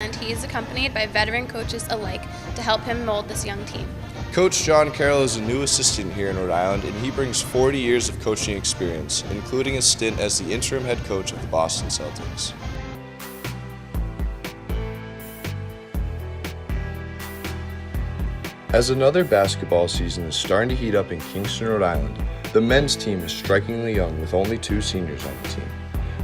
and he is accompanied by veteran coaches alike to help him mold this young team. Coach John Carroll is a new assistant here in Rhode Island, and he brings 40 years of coaching experience, including a stint as the interim head coach of the Boston Celtics. As another basketball season is starting to heat up in Kingston, Rhode Island, the men's team is strikingly young with only 2 seniors on the team,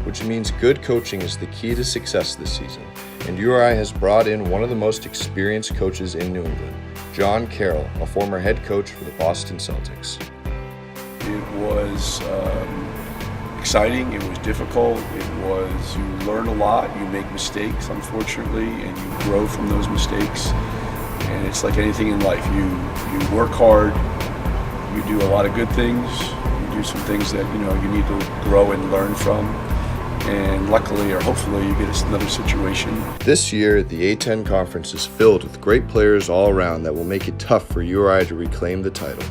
which means good coaching is the key to success this season, and URI has brought in one of the most experienced coaches in New England, John Carroll, a former head coach for the Boston Celtics. It was exciting, it was difficult, you learn a lot, you make mistakes, unfortunately, and you grow from those mistakes. And it's like anything in life, you work hard, you do a lot of good things, you do some things that you need to grow and learn from, and luckily or hopefully you get another situation. This year, the A10 conference is filled with great players all around that will make it tough for URI to reclaim the title.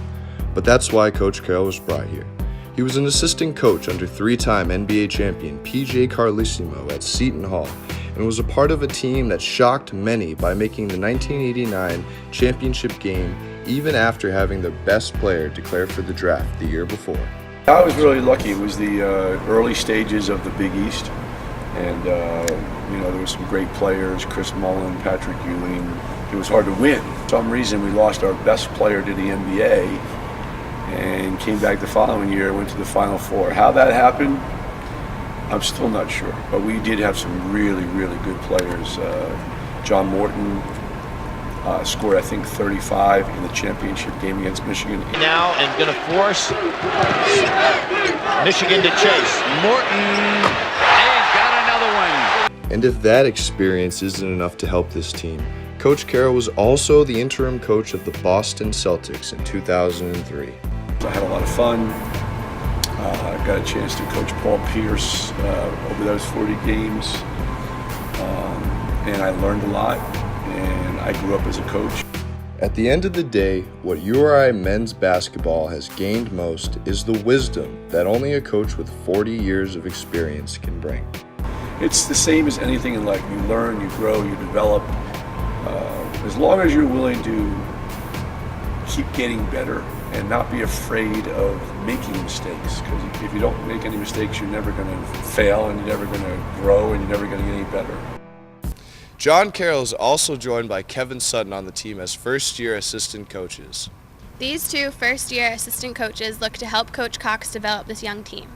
But that's why Coach Carroll was brought here. He was an assistant coach under 3-time NBA champion PJ Carlissimo at Seton Hall, and was a part of a team that shocked many by making the 1989 championship game even after having their best player declare for the draft the year before. I was really lucky. It was the early stages of the Big East, and there were some great players, Chris Mullin, Patrick Ewing. It was hard to win. For some reason we lost our best player to the NBA and came back the following year, went to the Final Four. How that happened, I'm still not sure, but we did have some really, really good players. John Morton scored, I think, 35 in the championship game against Michigan. Now and going to force Michigan to chase. Morton, and got another one. And if that experience isn't enough to help this team, Coach Carroll was also the interim coach of the Boston Celtics in 2003. I had a lot of fun. I got a chance to coach Paul Pierce over those 40 games, and I learned a lot, and I grew up as a coach. At the end of the day, what URI men's basketball has gained most is the wisdom that only a coach with 40 years of experience can bring. It's the same as anything in life. You learn, you grow, you develop. As long as you're willing to keep getting better and not be afraid of making mistakes, because if you don't make any mistakes, you're never going to fail, and you're never going to grow, and you're never going to get any better. John Carroll is also joined by Kevin Sutton on the team as first-year assistant coaches. These 2 first-year assistant coaches look to help Coach Cox develop this young team.